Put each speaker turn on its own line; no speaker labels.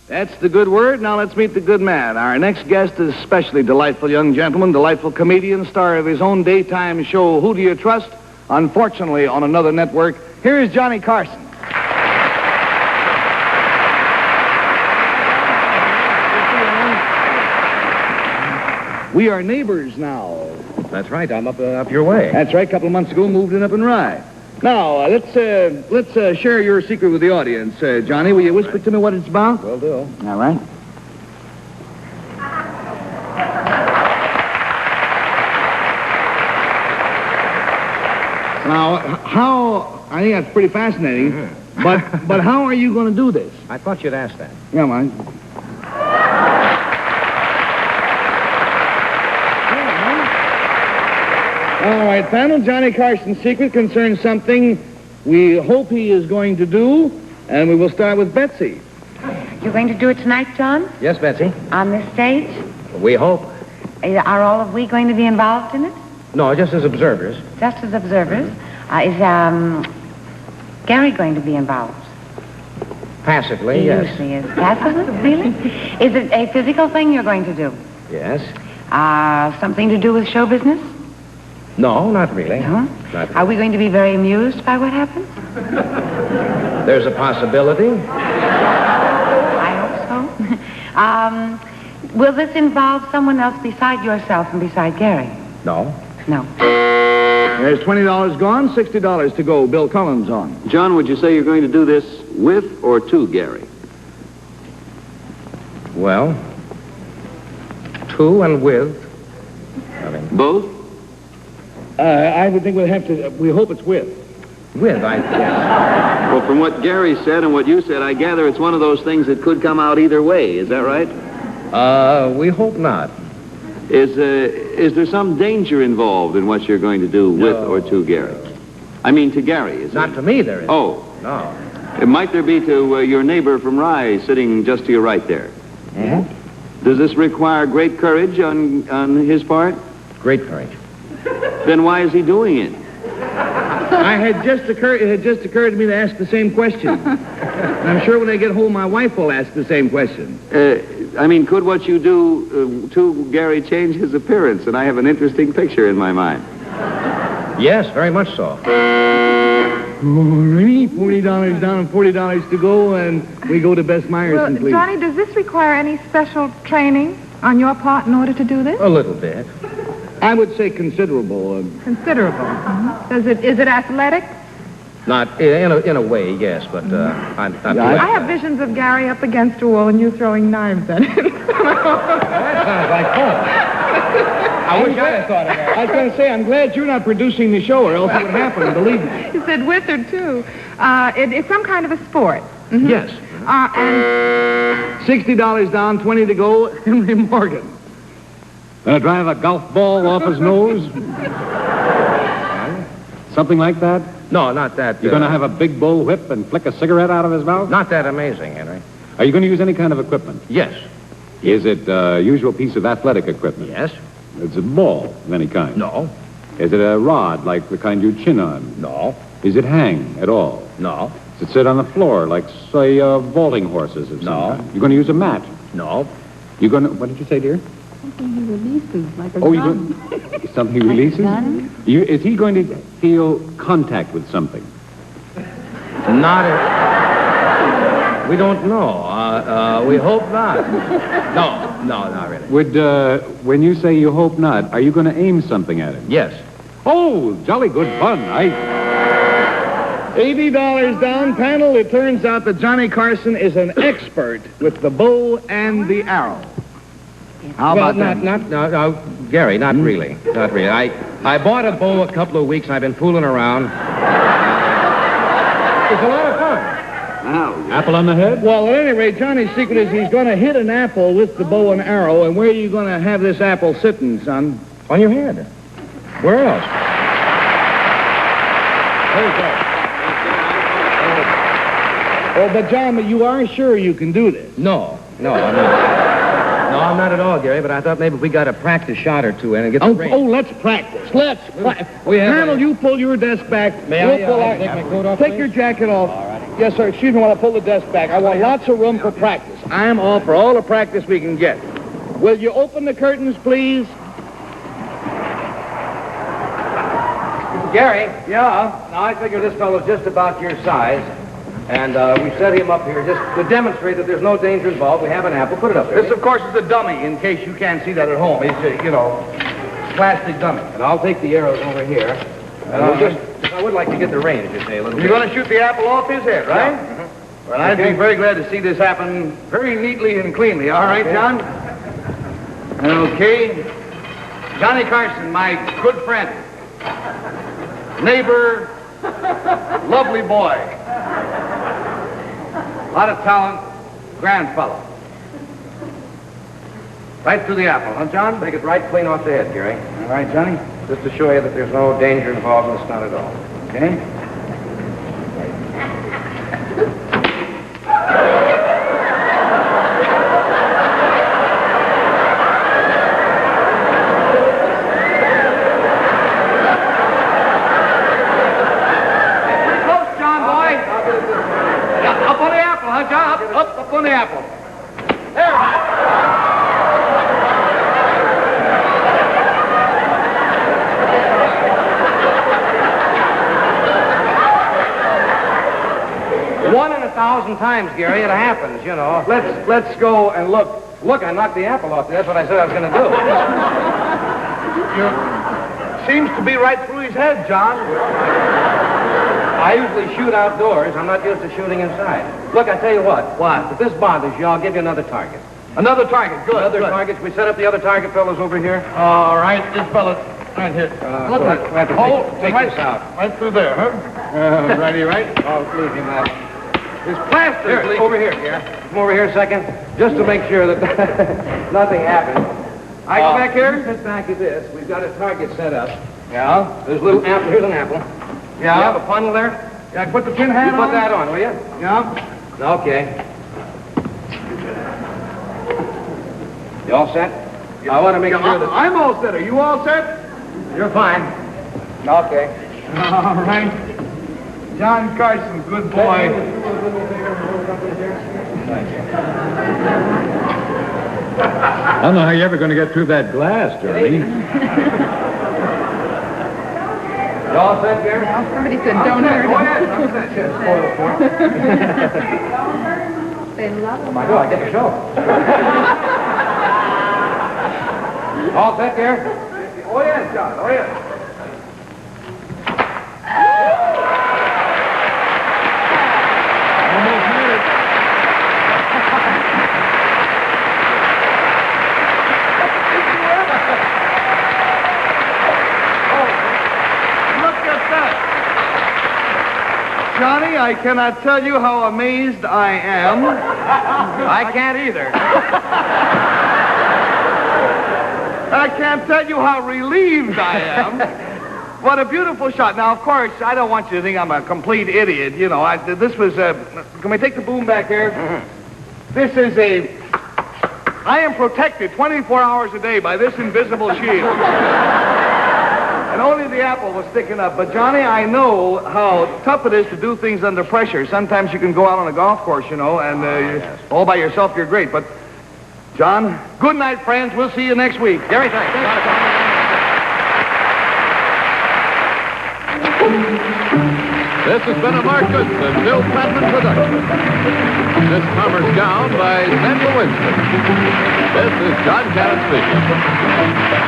That's the good word. Now let's meet the good man. Our next guest is a especially delightful young gentleman, delightful comedian, star of his own daytime show, Who Do You Trust? Unfortunately, on another network. Here is Johnny Carson. We are neighbors now.
That's right. I'm up your way.
That's right. A couple of months ago, moved in up in Rye. Now, let's share your secret with the audience. Johnny, will you whisper to me what it's about?
Will do.
All right. Now, I think that's pretty fascinating, but how are you going to do this?
I thought you'd ask that.
Come on. All right, panel, Johnny Carson's secret concerns something we hope he is going to do, and we will start with Betsy.
You're going to do it tonight, John?
Yes, Betsy.
On this stage?
We hope.
Are all of we going to be involved in it?
No, just as observers.
Just as observers? Is Garry going to be involved?
Passively,
He
yes.
usually is. Passively? Really? Is it a physical thing you're going to do?
Yes.
Something to do with show business?
No, not really.
No?
Not really.
Are we going to be very amused by what happens?
There's a possibility.
I hope so. Will this involve someone else beside yourself and beside Garry?
No.
No.
There's $20 gone, $60 to go. Bill Collins on.
John, would you say you're going to do this with or to Garry?
Well, to and with.
Both?
I would think we hope it's with.
With, yes.
Well, from what Garry said and what you said, I gather it's one of those things that could come out either way. Is that right?
We hope not.
Is there some danger involved in what you're going to do with or to Garry? I mean, to Garry, is
Not
it?
to me, there is.
Oh.
No.
Might there be to your neighbor from Rye sitting just to your right there?
Mm-hmm.
Does this require great courage on his part?
Great courage.
Then why is he doing it?
It had just occurred to me to ask the same question. And I'm sure when I get home, my wife will ask the same question.
Could what you do to Garry change his appearance? And I have an interesting picture in my mind.
Yes, very much so.
All right, $40 down and $40 to go, and we go to Bess Meyerson, please.
Johnny, does this require any special training on your part in order to do this?
A little bit.
I would say considerable.
Considerable. Mm-hmm. Is it athletic?
Not in a way, yes, but I'm not.
Yeah,
I have visions of Garry up against a wall and you throwing knives at him.
That sounds like fun. I wish I had thought of that.
I was going to say, I'm glad you're not producing the show, or else it would happen, believe me.
He said with or to. It's some kind of a sport. Mm-hmm.
Yes.
And
$60 down, 20 to go. Henry Morgan.
Gonna drive a golf ball off his nose? Something like that?
No, not that.
You're gonna have a big bull whip and flick a cigarette out of his mouth?
Not that amazing, Henry.
Are you gonna use any kind of equipment?
Yes.
Is it a usual piece of athletic equipment?
Yes.
Is it a ball of any kind?
No.
Is it a rod like the kind you chin on?
No.
Is it hang at all?
No.
Does it sit on the floor like, say, vaulting horses of some
No.
kind? You're gonna use a mat?
No.
You're gonna, what did you say, dear?
something he releases, like a
Oh,
gun.
something he releases?
gun?
Is he going to feel contact with something?
Not at... We don't know. We hope not. No, not really.
When you say you hope not, are you going to aim something at him?
Yes.
Oh, jolly good fun.
$80 down, panel. It turns out that Johnny Carson is an expert with the bow and the arrow. How about that?
No, Garry, not really. Not really. I bought a bow a couple of weeks, and I've been fooling around. It's a lot of fun.
Apple on the head?
Well, at any rate, Johnny's secret is he's going to hit an apple with the bow and arrow. And where are you going to have this apple sitting, son?
On your head. Where else?
Oh, but John, you are sure you can do this?
No, I'm not. No, I'm not at all, Garry, but I thought maybe if we got a practice shot or two in and get the range.
Oh, let's practice. Let's practice. Panel, you pull your desk back.
May
we'll pull
I take my coat off,
Take
please?
your jacket off. Yes, sir. Excuse me while I pull the desk back. I want lots of room for practice. I'm all for all the practice we can get. Will you open the curtains, please?
Gary,
Yeah.
now I figure this fellow's just about your size, and we set him up here just to demonstrate that there's no danger involved. We have an apple. Put it up there.
This, of course, is a dummy, in case you can't see that at home. It's a, plastic dummy.
And I'll take the arrows over here. And I would like to get the range, you say, a little
You're
bit.
going to shoot the apple off his head, right?
Yeah.
Well, I'd be very glad to see this happen very neatly and cleanly. All right, John? Okay. Johnny Carson, my good friend, neighbor, lovely boy, a lot of talent, grand fellow. Right through the apple, huh, John?
Take it right clean off the head, Gary.
All right, Johnny?
Just to show you that there's no danger involved in this, not at all.
Okay. Pretty close, John, boy. Yeah, up on the apple, huh, John? Up on the apple. There.
One in 1,000 times, Gary, it happens, you know.
Let's go and look.
Look, I knocked the apple off there. That's what I said I was going to do.
Seems to be right through his head, John.
I usually shoot outdoors. I'm not used to shooting inside. Look, I tell you what.
What?
If this bothers you, I'll give you another target.
Another target. Good.
Other
good.
targets. We set up the other target fellows over here.
All right, this fella right here.
We'll have to take
right,
this out.
right through there, huh? Righty, right.
Oh, leave him that.
His plaster
Here,
is leaking.
over here. Come over here a second, just to make sure that nothing happens.
I go back here?
Sit back at this. We've got a target set up.
Yeah.
There's a little apple. Here's an apple.
Yeah.
You have a funnel there?
Yeah, put the tin hat
You
on.
put that on, will you?
Yeah.
Okay. You all set? I want to make sure that...
I'm all set. Are you all set?
You're fine. Okay.
All right. John Carson, good boy.
I don't know how you're ever going to get through that glass, Johnny.
You all set, Gary?
Somebody said, don't hurt
Go
him.
ahead.
They love him.
I do. I get the show. All set, Gary?
Oh, yes, John. Oh, yes. Almost made it. Look at that. Johnny, I cannot tell you how amazed I am.
I can't either.
I can't tell you how relieved I am. What a beautiful shot. Now, of course, I don't want you to think I'm a complete idiot. You know, this was can we take the boom back here? This is I am protected 24 hours a day by this invisible shield. And only the apple was sticking up. But, Johnny, I know how tough it is to do things under pressure. Sometimes you can go out on a golf course, you know, and all by yourself, you're great. But, John, good night, friends. We'll see you next week.
Gary, thanks.
This has been a Mark Goodson, Bill Plattman production. This Palmer's Gown by Samuel Winston. This is John Cannon speaking.